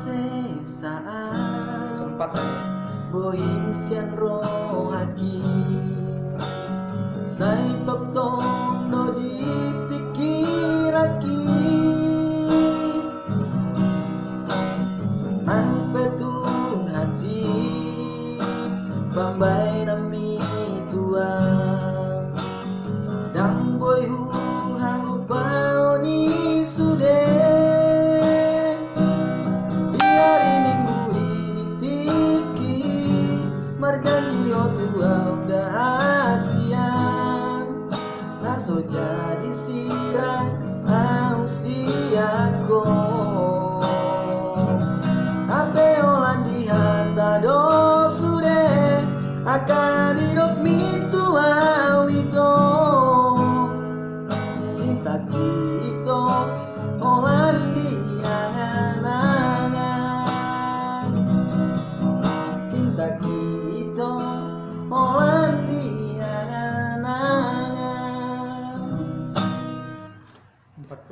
sesaan sempat bohim sian rohaki sai tok tong no dipikiraki nang petun haji bambai nami tua dang boy hu hang lupa ni sude di hari minggu ini tiki marjanji o tua udah asian laso jadi sirang ausiako ape olan di hata do sude akan hidup mitu awito cinta kita olan di angan-angan cinta kita